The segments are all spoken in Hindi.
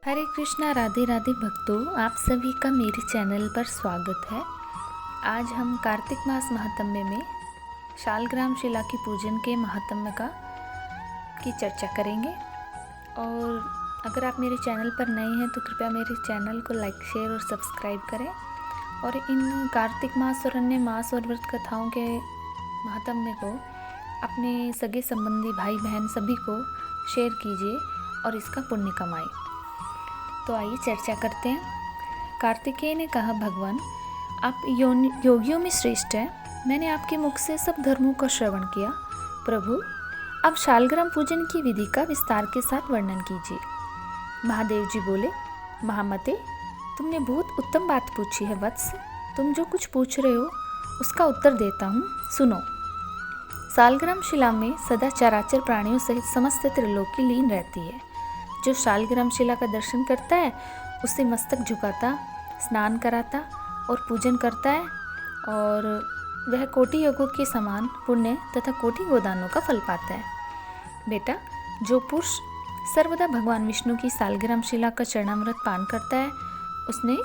हरे कृष्णा, राधे राधे भक्तों, आप सभी का मेरे चैनल पर स्वागत है। आज हम कार्तिक मास महात्म्य में शालग्राम शिला की पूजन के महात्म्य की चर्चा करेंगे। और अगर आप मेरे चैनल पर नए हैं तो कृपया मेरे चैनल को लाइक, शेयर और सब्सक्राइब करें। और इन कार्तिक मास और अन्य मास और व्रत कथाओं के महात्म्य को अपने सगे संबंधी भाई बहन सभी को शेयर कीजिए और इसका पुण्य कमाएं। तो आइए चर्चा करते हैं। कार्तिकेय ने कहा, भगवान आप योगियों में श्रेष्ठ हैं। मैंने आपके मुख से सब धर्मों का श्रवण किया। प्रभु अब शालग्राम पूजन की विधि का विस्तार के साथ वर्णन कीजिए। महादेव जी बोले, महामते तुमने बहुत उत्तम बात पूछी है वत्स। तुम जो कुछ पूछ रहे हो उसका उत्तर देता हूँ, सुनो। शालग्राम शिला में सदा चराचर प्राणियों सहित समस्त त्रिलोकी लीन रहती है। जो शालग्राम शिला का दर्शन करता है उसे मस्तक झुकाता, स्नान कराता और पूजन करता है, और वह कोटि योगों के समान पुण्य तथा कोटि गोदानों का फल पाता है। बेटा, जो पुरुष सर्वदा भगवान विष्णु की शालग्राम शिला का चरणामृत पान करता है उसने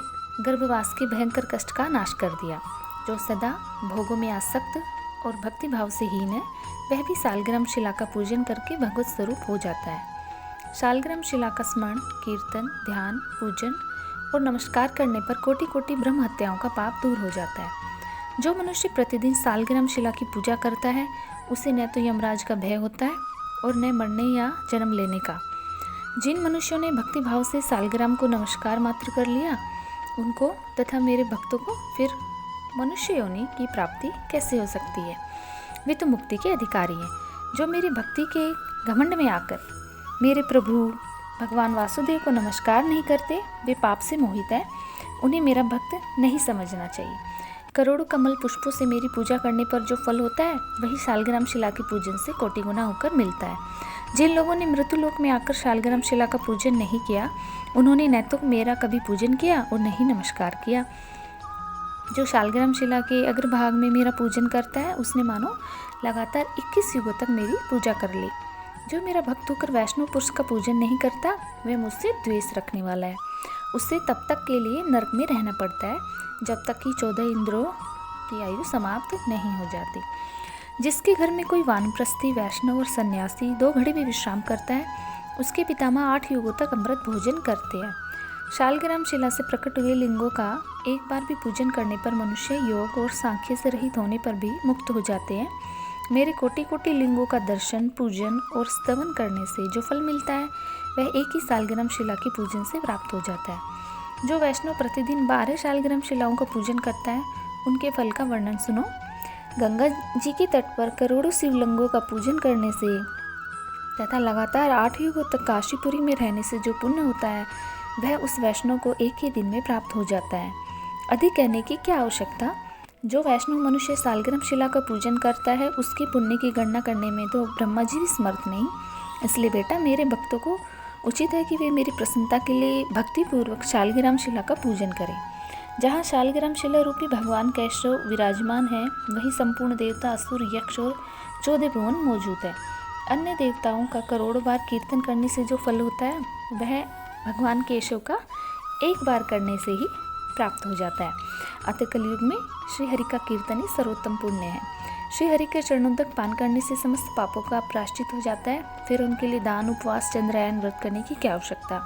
गर्भवास के भयंकर कष्ट का नाश कर दिया। जो सदा भोगों में आसक्त और भक्ति भाव से हीन है वह भी शालग्राम शिला का पूजन करके भगवत स्वरूप हो जाता है। शालग्राम शिला का स्मरण, कीर्तन, ध्यान, पूजन और नमस्कार करने पर कोटि कोटि ब्रह्म हत्याओं का पाप दूर हो जाता है। जो मनुष्य प्रतिदिन शालग्राम शिला की पूजा करता है उसे न तो यमराज का भय होता है और न मरने या जन्म लेने का। जिन मनुष्यों ने भक्ति भाव से शालग्राम को नमस्कार मात्र कर लिया उनको तथा मेरे भक्तों को फिर मनुष्य योनि की प्राप्ति कैसे हो सकती है? वे तो मुक्ति के अधिकारी हैं। जो मेरी भक्ति के घमंड में आकर मेरे प्रभु भगवान वासुदेव को नमस्कार नहीं करते वे पाप से मोहित है। उन्हें मेरा भक्त नहीं समझना चाहिए। करोड़ों कमल पुष्पों से मेरी पूजा करने पर जो फल होता है वही शालग्राम शिला के पूजन से कोटि गुना होकर मिलता है। जिन लोगों ने मृत्युलोक में आकर शालग्राम शिला का पूजन नहीं किया उन्होंने न तो मेरा कभी पूजन किया और न ही नमस्कार किया। जो शालग्राम शिला के अग्रभाग में मेरा पूजन करता है उसने मानो लगातार 21 युगों तक मेरी पूजा कर ली। जो मेरा भक्त होकर वैष्णव पुरुष का पूजन नहीं करता वह मुझसे द्वेष रखने वाला है। उससे तब तक के लिए नरक में रहना पड़ता है जब तक कि 14 इंद्रों की आयु समाप्त नहीं हो जाती। जिसके घर में कोई वानप्रस्थी, वैष्णव और सन्यासी 2 घड़ी भी विश्राम करता है उसके पितामह 8 युगों तक अमृत भोजन करते हैं। शालग्राम शिला से प्रकट हुए लिंगों का एक बार भी पूजन करने पर मनुष्य योग और सांख्य से रहित होने पर भी मुक्त हो जाते हैं। मेरे कोटि कोटि लिंगों का दर्शन, पूजन और स्तवन करने से जो फल मिलता है वह एक ही शालग्राम शिला के पूजन से प्राप्त हो जाता है। जो वैष्णव प्रतिदिन 12 शालग्राम शिलाओं का पूजन करता है उनके फल का वर्णन सुनो। गंगा जी के तट पर करोड़ों शिवलिंगों का पूजन करने से तथा लगातार 8 युगों तक काशीपुरी में रहने से जो पुण्य होता है वह उस वैष्णव को एक ही दिन में प्राप्त हो जाता है। अधिक कहने की क्या आवश्यकता। जो वैष्णव मनुष्य शालग्राम शिला का पूजन करता है उसके पुण्य की गणना करने में तो ब्रह्मा जी भी समर्थ नहीं। इसलिए बेटा, मेरे भक्तों को उचित है कि वे मेरी प्रसन्नता के लिए भक्तिपूर्वक शालग्राम शिला का पूजन करें। जहाँ शालग्राम शिला रूपी भगवान केशव विराजमान है वही संपूर्ण देवता, असुर, यक्ष और 14 भुवन मौजूद है। अन्य देवताओं का करोड़ों बार कीर्तन करने से जो फल होता है वह भगवान केशव का एक बार करने से ही प्राप्त हो जाता है। अतः कलयुग में श्री हरि का कीर्तन ही सर्वोत्तम पुण्य है। श्री हरि के चरणों तक पान करने से समस्त पापों का प्रायश्चित हो जाता है। फिर उनके लिए दान, उपवास, चंद्रायन व्रत करने की क्या आवश्यकता।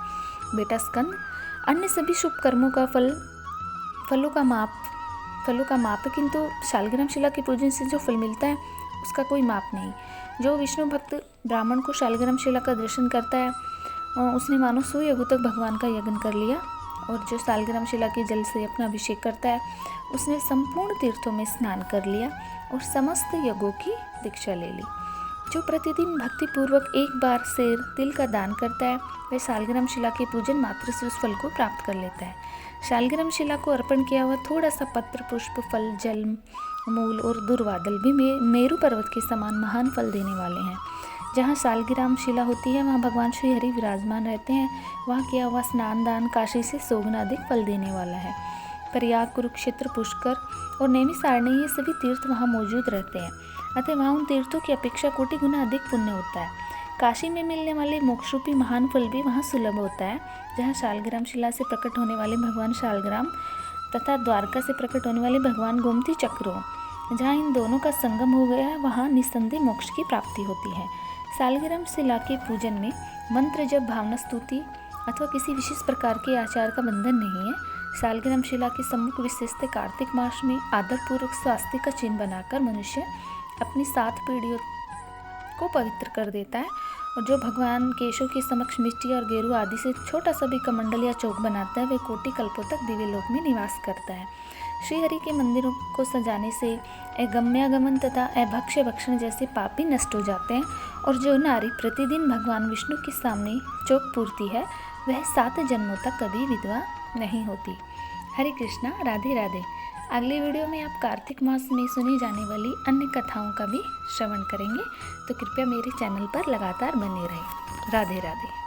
बेटा स्कंद, अन्य सभी शुभ कर्मों का फलों का माप है, किंतु शालग्राम शिला के पूजन से जो फल मिलता है उसका कोई माप नहीं। जो विष्णु भक्त ब्राह्मण को शालग्राम शिला का दर्शन करता है उसने मानो 100 युगों तक भगवान का यज्ञ कर लिया। और जो शालग्राम शिला के जल से अपना अभिषेक करता है उसने संपूर्ण तीर्थों में स्नान कर लिया और समस्त यज्ञों की दीक्षा ले ली। जो प्रतिदिन भक्तिपूर्वक एक बार सेर तिल का दान करता है वह शालग्राम शिला के पूजन मात्र से उस फल को प्राप्त कर लेता है। शालग्राम शिला को अर्पण किया हुआ थोड़ा सा पत्र, पुष्प, फल, जल, मूल और दुर्वादल भी मेरु पर्वत के समान महान फल देने वाले हैं। जहाँ शालग्राम शिला होती है वहाँ भगवान श्री हरि विराजमान रहते हैं। वहाँ किया हुआ स्नान दान काशी से 100 गुना अधिक फल देने वाला है। प्रयाग, कुरुक्षेत्र, पुष्कर और नैमिषारण्य ये सभी तीर्थ वहाँ मौजूद रहते हैं। अतः वहाँ उन तीर्थों की अपेक्षा कोटि गुना अधिक पुण्य होता है। काशी में मिलने वाले मोक्षरूपी महान फल भी वहाँ सुलभ होता है, जहाँ शालग्राम शिला से प्रकट होने वाले भगवान शालग्राम तथा द्वारका से प्रकट होने वाले भगवान गोमती चक्र हो। जहाँ इन दोनों का संगम हो गया है वहाँ निस्संदेह मोक्ष की प्राप्ति होती है। शालग्राम शिला के पूजन में मंत्र जप, भावना स्तुति अथवा किसी विशेष प्रकार के आचार का बंधन नहीं है। शालग्राम शिला की सम्मुख विशेषता कार्तिक मास में आदरपूर्वक स्वास्थ्य का चिन्ह बनाकर मनुष्य अपनी 7 पीढ़ियों को पवित्र कर देता है, और जो भगवान केशव के समक्ष मिट्टी और गेरू आदि से छोटा सा भी कमंडल या चौक बनाता है, वे कोटि कल्पों तक दिव्य लोक में निवास करता है। श्रीहरि के मंदिरों को सजाने से अगम्यागमन तथा अभक्ष्य भक्षण जैसे पाप भी नष्ट हो जाते हैं, और जो नारी प्रतिदिन भगवान विष्णु के सामने चौक पूरती है वह 7 जन्मों तक कभी विधवा नहीं होती। हरे कृष्णा, राधे राधे। अगले वीडियो में आप कार्तिक मास में सुनी जाने वाली अन्य कथाओं का भी श्रवण करेंगे, तो कृपया मेरे चैनल पर लगातार बने रहें। राधे राधे।